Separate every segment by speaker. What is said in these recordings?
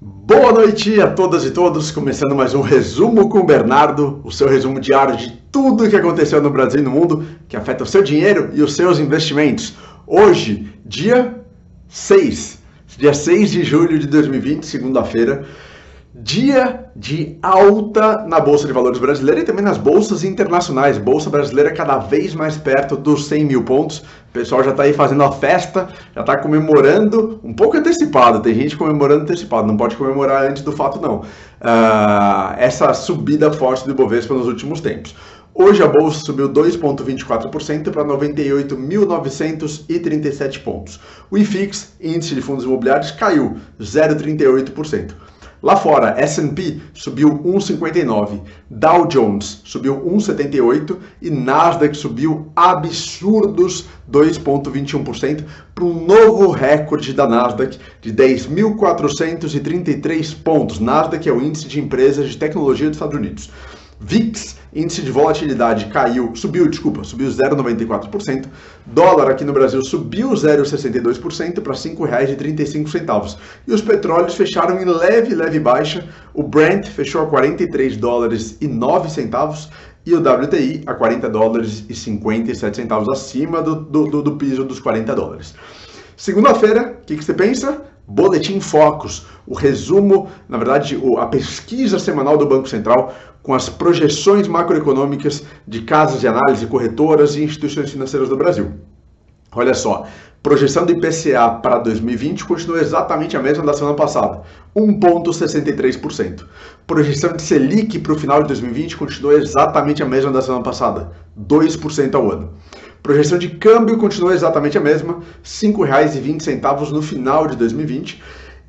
Speaker 1: Boa noite a todas e todos, começando mais um Resumo com o Bernardo, o seu resumo diário de tudo o que aconteceu no Brasil e no mundo, que afeta o seu dinheiro e os seus investimentos. Hoje, dia 6 de julho de 2020, segunda-feira, dia de alta na Bolsa de Valores brasileira e também nas bolsas internacionais. Bolsa brasileira cada vez mais perto dos 100 mil pontos. O pessoal já está aí fazendo a festa, já está comemorando um pouco antecipado. Tem gente comemorando antecipado, não pode comemorar antes do fato não. Essa subida forte do Ibovespa nos últimos tempos. Hoje a bolsa subiu 2,24% para 98.937 pontos. O IFIX, índice de fundos imobiliários, caiu 0,38%. Lá fora, S&P subiu 1,59%, Dow Jones subiu 1,78% e Nasdaq subiu absurdos 2,21% para um novo recorde da Nasdaq de 10.433 pontos. Nasdaq é o índice de empresas de tecnologia dos Estados Unidos. VIX, índice de volatilidade, subiu 0,94%. Dólar aqui no Brasil subiu 0,62% para R$ 5,35. E os petróleos fecharam em leve baixa. O Brent fechou a $43,09 e o WTI a $40,57, acima do piso dos $40. Segunda-feira, o que você pensa? Boletim Focus, o resumo, na verdade, a pesquisa semanal do Banco Central com as projeções macroeconômicas de casas de análise, corretoras e instituições financeiras do Brasil. Olha só, projeção do IPCA para 2020 continua exatamente a mesma da semana passada, 1,63%. Projeção de Selic para o final de 2020 continua exatamente a mesma da semana passada, 2% ao ano. Projeção de câmbio continua exatamente a mesma, R$ 5,20 no final de 2020.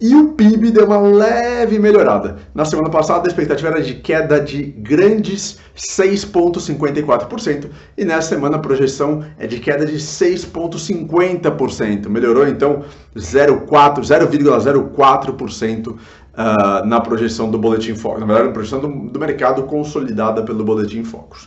Speaker 1: E o PIB deu uma leve melhorada. Na semana passada, a expectativa era de queda de grandes 6,54%. E nessa semana, a projeção é de queda de 6,50%. Melhorou, então, 0,04% na projeção do Boletim Focus. Na verdade, na projeção do mercado consolidada pelo Boletim Focus.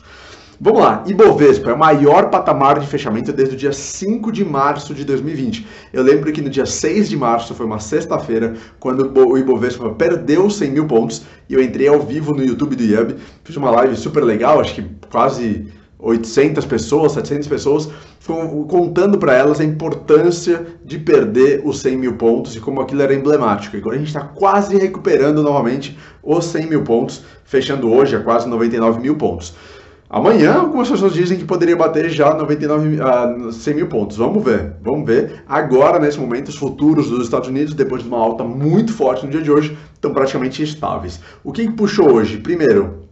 Speaker 1: Vamos lá, Ibovespa é o maior patamar de fechamento desde o dia 5 de março de 2020. Eu lembro que no dia 6 de março, foi uma sexta-feira, quando o Ibovespa perdeu 100 mil pontos, e eu entrei ao vivo no YouTube do IAB, fiz uma live super legal, acho que quase 800 pessoas, 700 pessoas, contando para elas a importância de perder os 100 mil pontos e como aquilo era emblemático. Agora a gente está quase recuperando novamente os 100 mil pontos, fechando hoje a quase 99 mil pontos. Amanhã, algumas pessoas dizem que poderia bater já 100 mil pontos. Vamos ver. Agora, nesse momento, os futuros dos Estados Unidos, depois de uma alta muito forte no dia de hoje, estão praticamente estáveis. O que puxou hoje? Primeiro,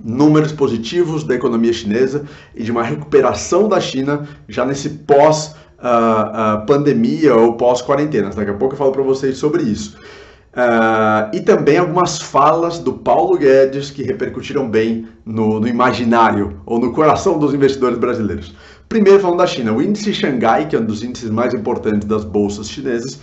Speaker 1: números positivos da economia chinesa e de uma recuperação da China já nesse pós-pandemia ou pós-quarentena. Daqui a pouco eu falo para vocês sobre isso. E também algumas falas do Paulo Guedes que repercutiram bem no imaginário ou no coração dos investidores brasileiros. Primeiro, falando da China, o índice Xangai, que é um dos índices mais importantes das bolsas chinesas,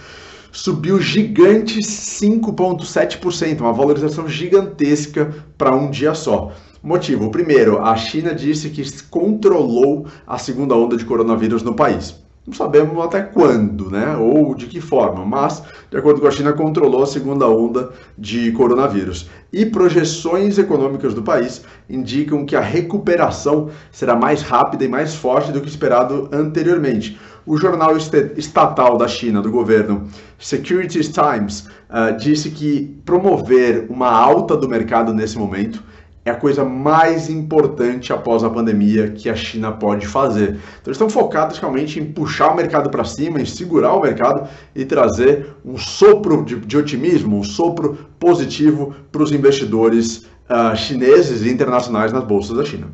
Speaker 1: subiu gigantes 5,7%, uma valorização gigantesca para um dia só. Motivo, primeiro, a China disse que controlou a segunda onda de coronavírus no país. Não sabemos até quando, né? Ou de que forma, mas, de acordo com a China, controlou a segunda onda de coronavírus. E projeções econômicas do país indicam que a recuperação será mais rápida e mais forte do que esperado anteriormente. O jornal estatal da China, do governo, Securities Times, disse que promover uma alta do mercado nesse momento é a coisa mais importante após a pandemia que a China pode fazer. Então eles estão focados realmente em puxar o mercado para cima, em segurar o mercado e trazer um sopro de otimismo, um sopro positivo para os investidores chineses e internacionais nas bolsas da China.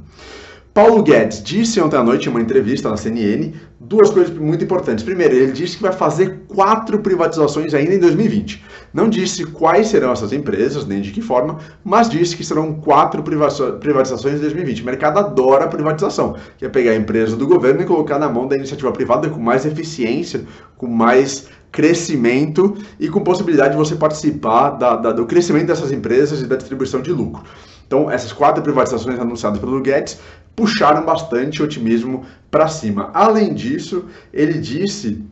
Speaker 1: Paulo Guedes disse ontem à noite em uma entrevista na CNN duas coisas muito importantes. Primeiro, ele disse que vai fazer 4 privatizações ainda em 2020. Não disse quais serão essas empresas, nem de que forma, mas disse que serão 4 privatizações em 2020. O mercado adora privatização, que é pegar a empresa do governo e colocar na mão da iniciativa privada com mais eficiência, com mais crescimento e com possibilidade de você participar do crescimento dessas empresas e da distribuição de lucro. Então, essas 4 privatizações anunciadas pelo Guedes puxaram bastante otimismo para cima. Além disso, ele disse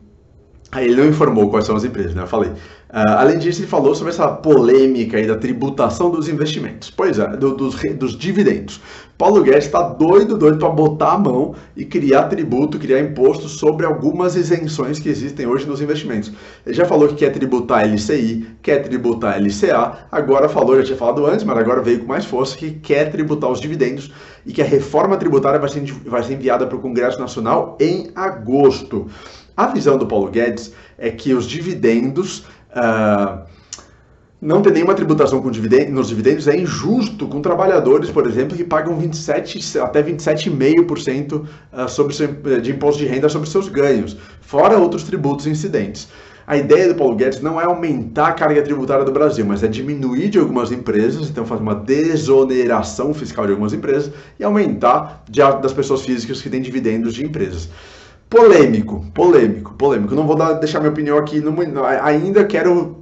Speaker 1: Aí ele não informou quais são as empresas, né? Eu falei. Além disso, ele falou sobre essa polêmica aí da tributação dos investimentos. Pois é, dos dividendos. Paulo Guedes está doido para botar a mão e criar tributo, criar imposto sobre algumas isenções que existem hoje nos investimentos. Ele já falou que quer tributar LCI, quer tributar LCA, agora falou, já tinha falado antes, mas agora veio com mais força, que quer tributar os dividendos e que a reforma tributária vai ser enviada para o Congresso Nacional em agosto. A visão do Paulo Guedes é que os dividendos, não ter nenhuma tributação nos dividendos é injusto com trabalhadores, por exemplo, que pagam 27 até 27,5% de imposto de renda sobre seus ganhos, fora outros tributos incidentes. A ideia do Paulo Guedes não é aumentar a carga tributária do Brasil, mas é diminuir de algumas empresas, então fazer uma desoneração fiscal de algumas empresas e aumentar das pessoas físicas que têm dividendos de empresas. Polêmico. Não vou deixar minha opinião aqui, ainda quero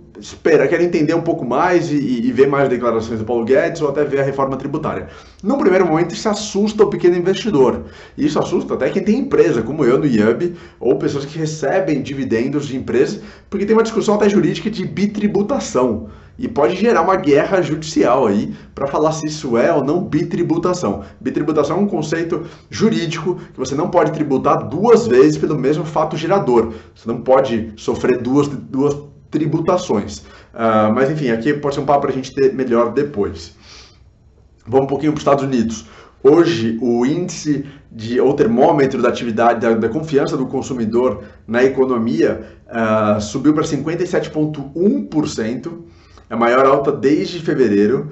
Speaker 1: entender um pouco mais e ver mais declarações do Paulo Guedes ou até ver a reforma tributária. Num primeiro momento, isso assusta o pequeno investidor. E isso assusta até quem tem empresa, como eu no IAB, ou pessoas que recebem dividendos de empresas, porque tem uma discussão até jurídica de bitributação. E pode gerar uma guerra judicial aí para falar se isso é ou não bitributação. Bitributação é um conceito jurídico que você não pode tributar duas vezes pelo mesmo fato gerador. Você não pode sofrer duas tributações. Mas enfim, aqui pode ser um papo para a gente ter melhor depois. Vamos um pouquinho para os Estados Unidos. Hoje, o índice ou termômetro da atividade, da confiança do consumidor na economia subiu para 57,1%. É a maior alta desde fevereiro,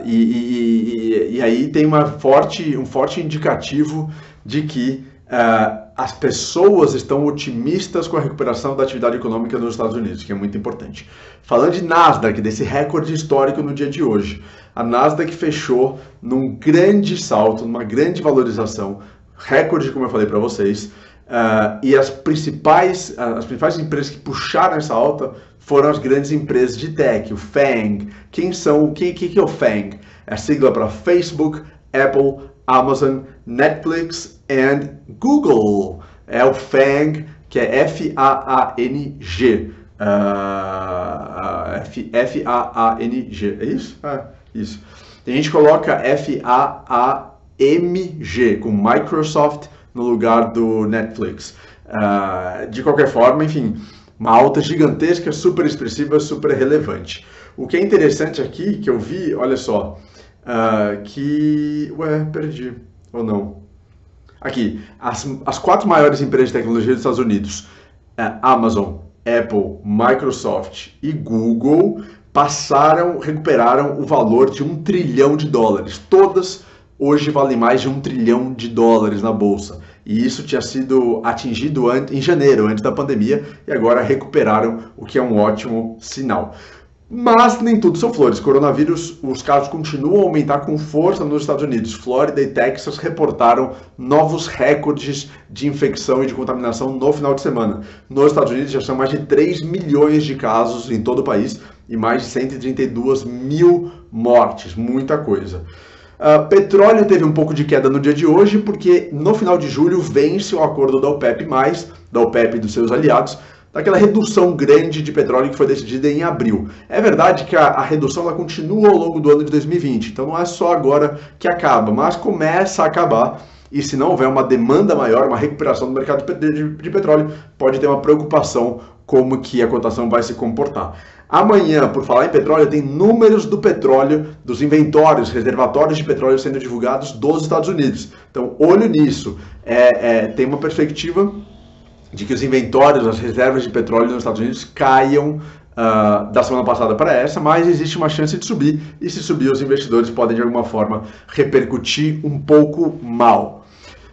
Speaker 1: e aí tem um forte indicativo de que as pessoas estão otimistas com a recuperação da atividade econômica nos Estados Unidos, que é muito importante. Falando de Nasdaq, desse recorde histórico no dia de hoje, a Nasdaq fechou num grande salto, numa grande valorização, recorde, como eu falei para vocês, e as principais empresas que puxaram essa alta foram as grandes empresas de tech, o FANG. O que é o FANG? É a sigla para Facebook, Apple, Amazon, Netflix e Google. É o FANG, que é F-A-A-N-G. F-A-A-N-G. É isso? Isso. A gente coloca F-A-A-M-G, com Microsoft no lugar do Netflix. De qualquer forma, enfim, uma alta gigantesca, super expressiva, super relevante. O que é interessante aqui, que eu vi, olha só, perdi, ou não? Aqui, as 4 maiores empresas de tecnologia dos Estados Unidos, Amazon, Apple, Microsoft e Google, recuperaram o valor de $1 trilhão. Todas hoje valem mais de $1 trilhão na bolsa. E isso tinha sido atingido em janeiro, antes da pandemia, e agora recuperaram, o que é um ótimo sinal. Mas nem tudo são flores. Coronavírus, os casos continuam a aumentar com força nos Estados Unidos. Flórida e Texas reportaram novos recordes de infecção e de contaminação no final de semana. Nos Estados Unidos já são mais de 3 milhões de casos em todo o país e mais de 132 mil mortes. Muita coisa. Petróleo teve um pouco de queda no dia de hoje, porque no final de julho vence o acordo da OPEP+, da OPEP e dos seus aliados, daquela redução grande de petróleo que foi decidida em abril. É verdade que a redução ela continua ao longo do ano de 2020, então não é só agora que acaba, mas começa a acabar, e se não houver uma demanda maior, uma recuperação do mercado de petróleo, pode ter uma preocupação como que a cotação vai se comportar. Amanhã, por falar em petróleo, tem números do petróleo, dos inventórios, reservatórios de petróleo sendo divulgados dos Estados Unidos. Então, olho nisso. Tem uma perspectiva de que os inventórios, as reservas de petróleo nos Estados Unidos caiam da semana passada para essa, mas existe uma chance de subir, e se subir, os investidores podem de alguma forma repercutir um pouco mal.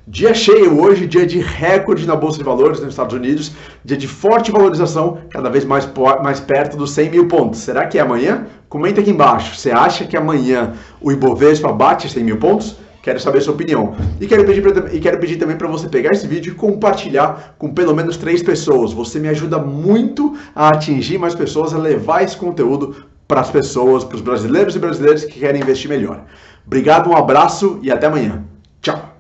Speaker 1: Dia cheio hoje, dia de recorde na Bolsa de Valores nos Estados Unidos, dia de forte valorização, cada vez mais perto dos 100 mil pontos. Será que é amanhã? Comenta aqui embaixo. Você acha que amanhã o Ibovespa bate 100 mil pontos? Quero saber a sua opinião. E quero pedir também para você pegar esse vídeo e compartilhar com pelo menos 3 pessoas. Você me ajuda muito a atingir mais pessoas, a levar esse conteúdo para as pessoas, para os brasileiros e brasileiras que querem investir melhor. Obrigado, um abraço e até amanhã. Tchau!